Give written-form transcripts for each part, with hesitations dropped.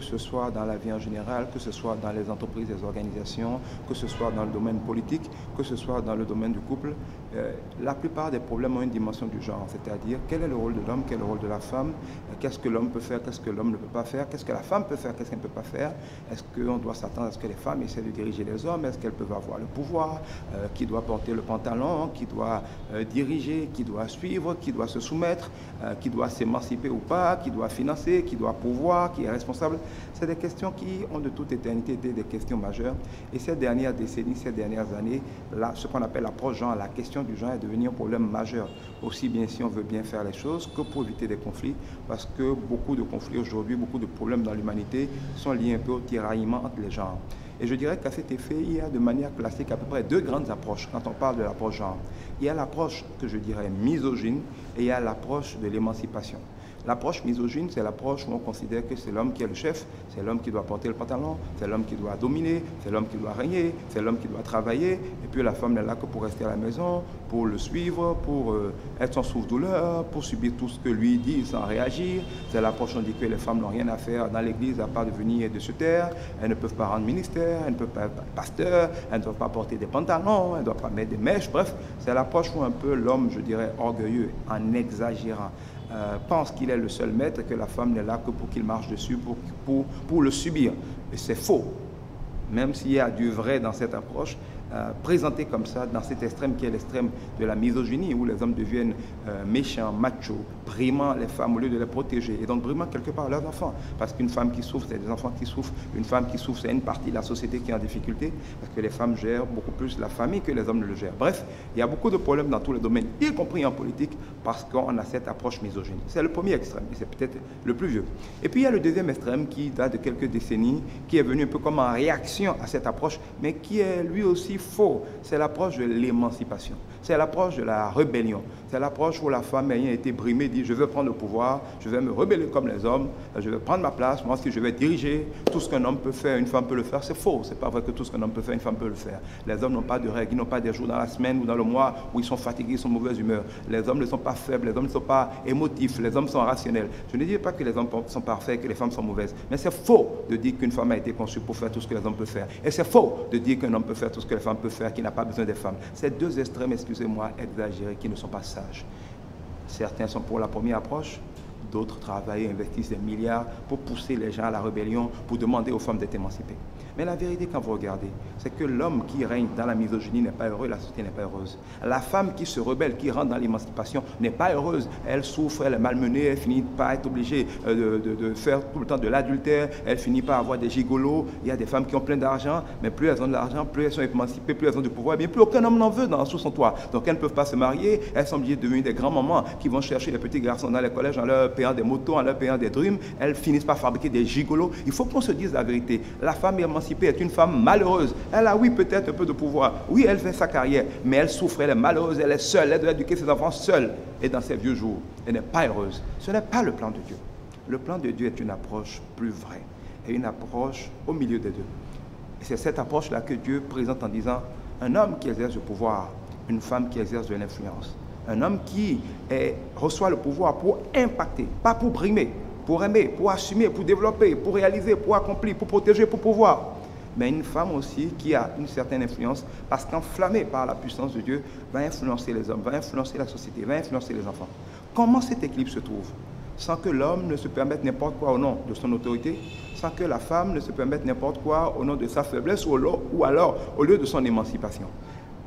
ce soit dans la vie en général, que ce soit dans les entreprises, les organisations, que ce soit dans le domaine politique, que ce soit dans le domaine du couple, la plupart des problèmes ont une dimension du genre, c'est-à-dire quel est le rôle de l'homme, quel est le rôle de la femme, qu'est-ce que l'homme peut faire, qu'est-ce que l'homme ne peut pas faire, qu'est-ce que la femme peut faire, qu'est-ce qu'elle ne peut pas faire, est-ce qu'on doit s'attendre à ce que les femmes essaient de diriger les hommes, est-ce qu'elles peuvent avoir le pouvoir, qui doit porter le pantalon, qui doit diriger, qui doit suivre, qui doit se soumettre, qui doit s'émanciper ou pas, qui doit financer, qui doit pouvoir, qui est responsable. C'est des questions qui ont de toute éternité été des questions majeures. Et ces dernières décennies, ces dernières années, là, ce qu'on appelle l'approche genre, la question du genre est devenue un problème majeur, aussi bien si on veut bien faire les choses que pour éviter des conflits, parce que beaucoup de conflits aujourd'hui, beaucoup de problèmes dans l'humanité sont liés un peu au tiraillement entre les genres. Et je dirais qu'à cet effet, il y a de manière classique à peu près deux grandes approches quand on parle de l'approche genre. Il y a l'approche que je dirais misogyne et il y a l'approche de l'émancipation. L'approche misogyne, c'est l'approche où on considère que c'est l'homme qui est le chef, c'est l'homme qui doit porter le pantalon, c'est l'homme qui doit dominer, c'est l'homme qui doit régner, c'est l'homme qui doit travailler, et puis la femme n'est là que pour rester à la maison, pour le suivre, pour être son souffre-douleur, pour subir tout ce que lui dit sans réagir. C'est l'approche où on dit que les femmes n'ont rien à faire dans l'église à part de venir et de se taire, elles ne peuvent pas rendre ministère, elles ne peuvent pas être pasteur, elles ne doivent pas porter des pantalons, elles ne doivent pas mettre des mèches, bref, c'est l'approche où un peu l'homme, je dirais, orgueilleux, en exagérant, pense qu'il est le seul maître et que la femme n'est là que pour qu'il marche dessus, pour le subir. Et c'est faux. Même s'il y a du vrai dans cette approche, présentée comme ça, dans cet extrême qui est l'extrême de la misogynie, où les hommes deviennent méchants, machos, brimant les femmes au lieu de les protéger, et donc brimant quelque part leurs enfants. Parce qu'une femme qui souffre, c'est des enfants qui souffrent. Une femme qui souffre, c'est une partie de la société qui est en difficulté, parce que les femmes gèrent beaucoup plus la famille que les hommes ne le gèrent. Bref, il y a beaucoup de problèmes dans tous les domaines, y compris en politique, parce qu'on a cette approche misogyne. C'est le premier extrême, et c'est peut-être le plus vieux. Et puis il y a le deuxième extrême qui date de quelques décennies, qui est venu un peu comme en réaction à cette approche, mais qui est lui aussi faux. C'est l'approche de l'émancipation. C'est l'approche de la rébellion. C'est l'approche où la femme ayant été brimée dit « je veux prendre le pouvoir, je vais me rebeller comme les hommes, je vais prendre ma place, moi si je vais diriger, tout ce qu'un homme peut faire, une femme peut le faire ». C'est faux, c'est pas vrai que tout ce qu'un homme peut faire, une femme peut le faire. Les hommes n'ont pas de règles, ils n'ont pas des jours dans la semaine ou dans le mois où ils sont fatigués, ils sont de mauvaise humeur. Les hommes ne sont pas faibles, les hommes ne sont pas émotifs, les hommes sont rationnels. Je ne dis pas que les hommes sont parfaits, que les femmes sont mauvaises, mais c'est faux de dire qu'une femme a été conçue pour faire tout ce que les hommes peuvent faire. Et c'est faux de dire qu'un homme peut faire tout ce que les femmes peuvent faire, qu'il n'a pas besoin des femmes. C'est deux extrêmes, excusez-moi, exagérés, qui ne sont pas sages. Certains sont pour la première approche, d'autres travaillent et investissent des milliards pour pousser les gens à la rébellion, pour demander aux femmes d'être émancipées. Mais la vérité, quand vous regardez, c'est que l'homme qui règne dans la misogynie n'est pas heureux, la société n'est pas heureuse. La femme qui se rebelle, qui rentre dans l'émancipation, n'est pas heureuse. Elle souffre, elle est malmenée, elle finit par être obligée de faire tout le temps de l'adultère, elle finit par avoir des gigolos. Il y a des femmes qui ont plein d'argent, mais plus elles ont de l'argent, plus elles sont émancipées, plus elles ont du pouvoir, et bien plus aucun homme n'en veut sous son toit. Donc elles ne peuvent pas se marier, elles sont obligées de devenir des grands-mamans qui vont chercher les petits garçons dans les collèges en leur payant des motos, en leur payant des dreams. Elles finissent par fabriquer des gigolos. Il faut qu'on se dise la vérité. La femme émancipée est une femme malheureuse. Elle a, oui, peut-être un peu de pouvoir. Oui, elle fait sa carrière, mais elle souffre, elle est malheureuse, elle est seule, elle doit éduquer ses enfants seule. Et dans ses vieux jours, elle n'est pas heureuse. Ce n'est pas le plan de Dieu. Le plan de Dieu est une approche plus vraie et une approche au milieu des deux. Et c'est cette approche-là que Dieu présente en disant un homme qui exerce le pouvoir, une femme qui exerce de l'influence. Un homme qui reçoit le pouvoir pour impacter, pas pour brimer, pour aimer, pour assumer, pour développer, pour réaliser, pour accomplir, pour protéger, pour pouvoir. Mais une femme aussi qui a une certaine influence, parce qu'enflammée par la puissance de Dieu, va influencer les hommes, va influencer la société, va influencer les enfants. Comment cet équilibre se trouve? Sans que l'homme ne se permette n'importe quoi au nom de son autorité, sans que la femme ne se permette n'importe quoi au nom de sa faiblesse ou alors au lieu de son émancipation.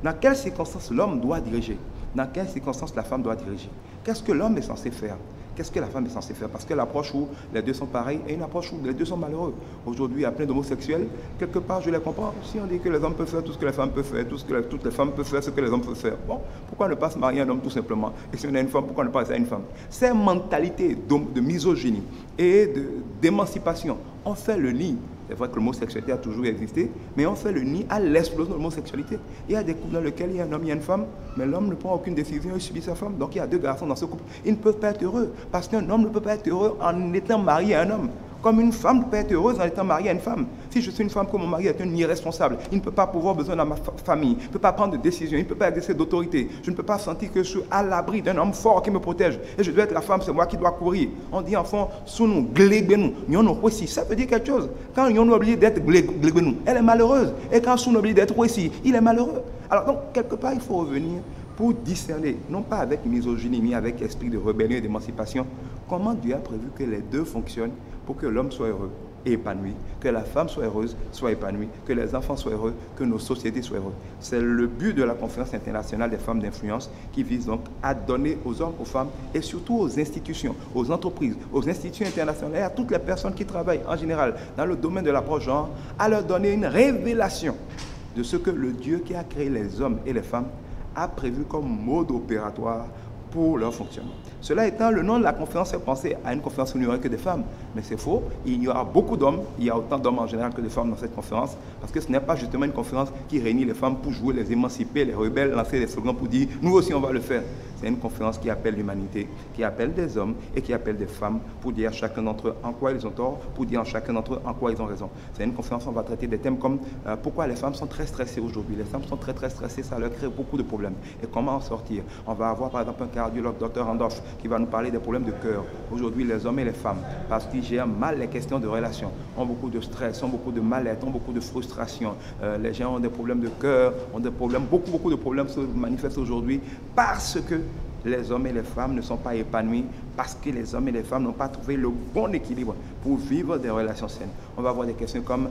Dans quelles circonstances l'homme doit diriger? Dans quelles circonstances la femme doit diriger? Qu'est-ce que l'homme est censé faire? Qu'est-ce que la femme est censée faire? Parce que l'approche où les deux sont pareils est une approche où les deux sont malheureux. Aujourd'hui, il y a plein d'homosexuels. Quelque part, je les comprends. Si on dit que les hommes peuvent faire tout ce que les femmes peuvent faire, toutes les femmes peuvent faire ce que les hommes peuvent faire, bon, pourquoi ne pas se marier à un homme tout simplement? Et si on a une femme, pourquoi ne pas rester à une femme? Ces mentalités de misogynie et d'émancipation ont fait le nid. C'est vrai que l'homosexualité a toujours existé, mais on fait le nid à l'explosion de l'homosexualité. Il y a des couples dans lesquels il y a un homme, il y a une femme, mais l'homme ne prend aucune décision, il subit sa femme. Donc il y a deux garçons dans ce couple. Ils ne peuvent pas être heureux, parce qu'un homme ne peut pas être heureux en étant marié à un homme. Comme une femme peut être heureuse en étant mariée à une femme. Si je suis une femme que mon mari est un irresponsable, il ne peut pas pouvoir besoin dans ma famille, il ne peut pas prendre de décision, il ne peut pas exercer d'autorité. Je ne peux pas sentir que je suis à l'abri d'un homme fort qui me protège. Et je dois être la femme, c'est moi qui dois courir. On dit enfant, sous nous, glébenou, nous aussi. Ça veut dire quelque chose. Quand nous oublié d'être glébenou, elle est malheureuse. Et quand sous nous oublie d'être aussi, il est malheureux. Alors donc, quelque part, il faut revenir pour discerner, non pas avec misogynie, mais avec esprit de rébellion et d'émancipation, comment Dieu a prévu que les deux fonctionnent pour que l'homme soit heureux et épanoui, que la femme soit heureuse, soit épanouie, que les enfants soient heureux, que nos sociétés soient heureuses. C'est le but de la conférence internationale des femmes d'influence qui vise donc à donner aux hommes, aux femmes et surtout aux institutions, aux entreprises, aux institutions internationales et à toutes les personnes qui travaillent en général dans le domaine de l'approche genre, à leur donner une révélation de ce que le Dieu qui a créé les hommes et les femmes a prévu comme mode opératoire pour leur fonctionnement. Cela étant, le nom de la conférence est pensé à une conférence où il n'y aurait que des femmes. Mais c'est faux, il y aura beaucoup d'hommes, il y a autant d'hommes en général que de femmes dans cette conférence, parce que ce n'est pas justement une conférence qui réunit les femmes pour jouer les émanciper, les rebelles, lancer des slogans pour dire « nous aussi on va le faire ». C'est une conférence qui appelle l'humanité, qui appelle des hommes et qui appelle des femmes pour dire à chacun d'entre eux en quoi ils ont tort, pour dire à chacun d'entre eux en quoi ils ont raison. C'est une conférence où on va traiter des thèmes comme pourquoi les femmes sont très stressées aujourd'hui. Les femmes sont très stressées, ça leur crée beaucoup de problèmes. Et comment en sortir? On va avoir par exemple un cardiologue, Dr Randolph, qui va nous parler des problèmes de cœur. Aujourd'hui, les hommes et les femmes, parce qu'ils gèrent mal les questions de relations, ont beaucoup de stress, ont beaucoup de mal-être, ont beaucoup de frustration. Les gens ont des problèmes de cœur, ont des problèmes, beaucoup de problèmes se manifestent aujourd'hui parce que les hommes et les femmes ne sont pas épanouis, parce que les hommes et les femmes n'ont pas trouvé le bon équilibre pour vivre des relations saines. On va avoir des questions comme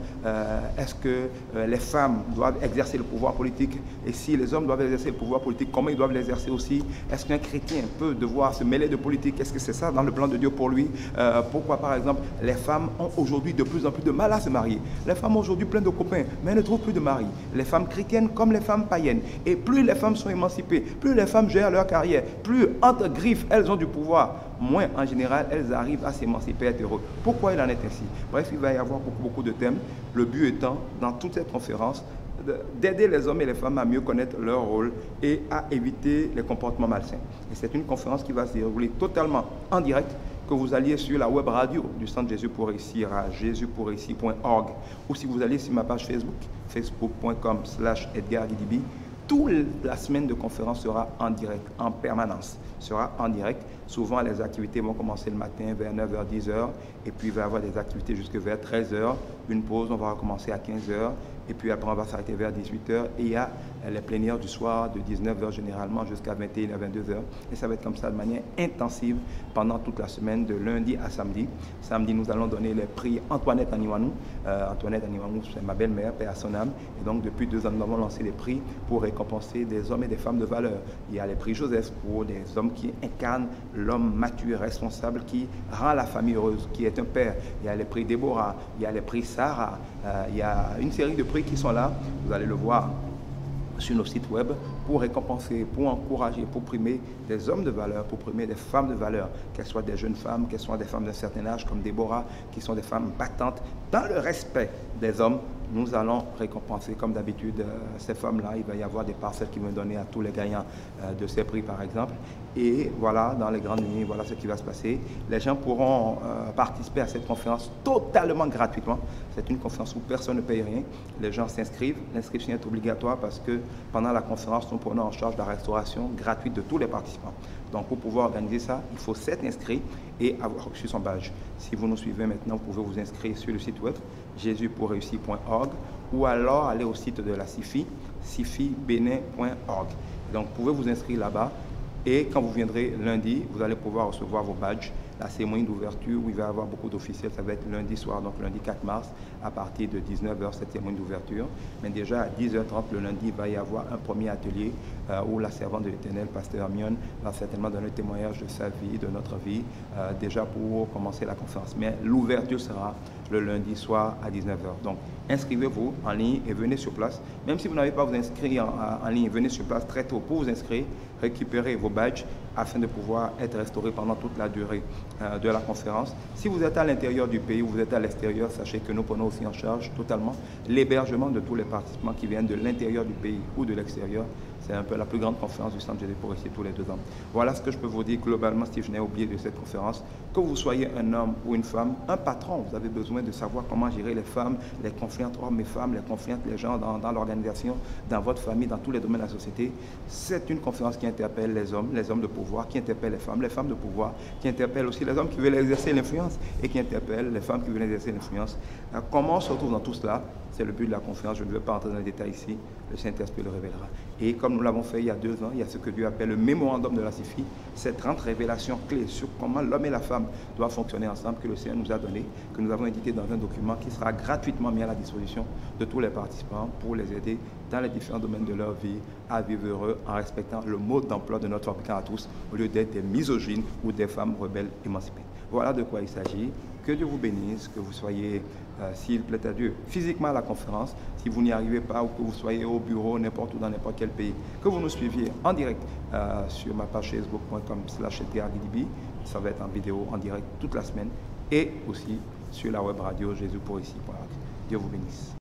est-ce que les femmes doivent exercer le pouvoir politique? Et si les hommes doivent exercer le pouvoir politique, comment ils doivent l'exercer aussi? Est-ce qu'un chrétien peut devoir se mêler de politique? Est-ce que c'est ça dans le plan de Dieu pour lui? Pourquoi par exemple les femmes ont aujourd'hui de plus en plus de mal à se marier? Les femmes ont aujourd'hui plein de copains, mais elles ne trouvent plus de mari. Les femmes chrétiennes comme les femmes païennes. Et plus les femmes sont émancipées, plus les femmes gèrent leur carrière, plus entre griffes elles ont du pouvoir, moins en général elles arrivent à s'émanciper et à être heureuses. Pourquoi il en est ainsi? Bref, il va y avoir beaucoup de thèmes. Le but étant, dans toute cette conférence, d'aider les hommes et les femmes à mieux connaître leur rôle et à éviter les comportements malsains. Et c'est une conférence qui va se dérouler totalement en direct, que vous alliez sur la web radio du Centre Jésus pour réussir à jésuspodréussir.org, ou si vous allez sur ma page Facebook, facebook.com/EdgarGidibi. Toute la semaine de conférence sera en direct, en permanence, sera en direct. Souvent, les activités vont commencer le matin vers 9h, 10h, et puis il va y avoir des activités jusque vers 13h. Une pause, on va recommencer à 15h, et puis après, on va s'arrêter vers 18h. Et il y a les plénières du soir de 19h généralement jusqu'à 21h, 22h. Et ça va être comme ça de manière intensive pendant toute la semaine, de lundi à samedi. Samedi, nous allons donner les prix Antoinette Aniwanou. Antoinette Aniwanou, c'est ma belle-mère, paix à son âme. Et donc, depuis 2 ans, nous avons lancé des prix pour récompenser des hommes et des femmes de valeur. Il y a les prix Joseph pour des hommes qui incarnent l'homme mature, responsable, qui rend la famille heureuse, qui est un père. Il y a les prix Déborah, il y a les prix Sarah, il y a une série de prix qui sont là. Vous allez le voir sur nos sites web pour récompenser, pour encourager, pour primer des hommes de valeur, pour primer des femmes de valeur, qu'elles soient des jeunes femmes, qu'elles soient des femmes d'un certain âge comme Déborah, qui sont des femmes battantes dans le respect des hommes. Nous allons récompenser, comme d'habitude, ces femmes-là. Il va y avoir des parcelles qui vont donner à tous les gagnants de ces prix, par exemple. Et voilà, dans les grandes lignes, voilà ce qui va se passer. Les gens pourront participer à cette conférence totalement gratuitement. C'est une conférence où personne ne paye rien. Les gens s'inscrivent. L'inscription est obligatoire parce que pendant la conférence, nous prenons en charge la restauration gratuite de tous les participants. Donc, pour pouvoir organiser ça, il faut s'être inscrit et avoir reçu son badge. Si vous nous suivez maintenant, vous pouvez vous inscrire sur le site web jésuspodréussir.org ou alors aller au site de la CIFI, cifibenin.org. Donc, vous pouvez vous inscrire là-bas et quand vous viendrez lundi, vous allez pouvoir recevoir vos badges. La cérémonie d'ouverture où il va y avoir beaucoup d'officiels, ça va être lundi soir, donc lundi 4 mars, à partir de 19h, cette cérémonie d'ouverture. Mais déjà à 10h30 le lundi, il va y avoir un premier atelier où la servante de l'Éternel, Pasteur Hermione, va certainement donner un témoignage de sa vie, de notre vie, déjà pour commencer la conférence. Mais l'ouverture sera le lundi soir à 19h. Donc, inscrivez-vous en ligne et venez sur place. Même si vous n'avez pas vous inscrire en ligne, venez sur place très tôt pour vous inscrire, récupérer vos badges afin de pouvoir être restaurés pendant toute la durée de la conférence. Si vous êtes à l'intérieur du pays ou vous êtes à l'extérieur, sachez que nous prenons aussi en charge totalement l'hébergement de tous les participants qui viennent de l'intérieur du pays ou de l'extérieur. C'est un peu la plus grande conférence du Centre Jésus-Pour ici tous les 2 ans. Voilà ce que je peux vous dire globalement si je n'ai oublié de cette conférence. Que vous soyez un homme ou une femme, un patron, vous avez besoin de savoir comment gérer les femmes, les conflits entre hommes et femmes, les conflits entre les gens dans l'organisation, dans votre famille, dans tous les domaines de la société. C'est une conférence qui interpelle les hommes de pouvoir, qui interpelle les femmes de pouvoir, qui interpelle aussi les hommes qui veulent exercer l'influence et qui interpelle les femmes qui veulent exercer l'influence. Comment on se retrouve dans tout cela? C'est le but de la conférence. Je ne vais pas entrer dans les détails ici. Le Saint-Esprit le révélera. Et comme nous l'avons fait il y a 2 ans, il y a ce que Dieu appelle le mémorandum de la CIFI, cette 30 révélations clés sur comment l'homme et la femme doivent fonctionner ensemble, que le Seigneur nous a donné, que nous avons édité dans un document qui sera gratuitement mis à la disposition de tous les participants pour les aider dans les différents domaines de leur vie à vivre heureux en respectant le mode d'emploi de notre fabricant à tous, au lieu d'être des misogynes ou des femmes rebelles émancipées. Voilà de quoi il s'agit. Que Dieu vous bénisse, que vous soyez, s'il plaît à Dieu, physiquement à la conférence, si vous n'y arrivez pas ou que vous soyez au bureau, n'importe où, dans n'importe quel pays, que vous nous suiviez en direct sur ma page facebook.com/edgarguidibi. Ça va être en vidéo, en direct toute la semaine, et aussi sur la web radio jésus-pour-ici.org. Dieu vous bénisse.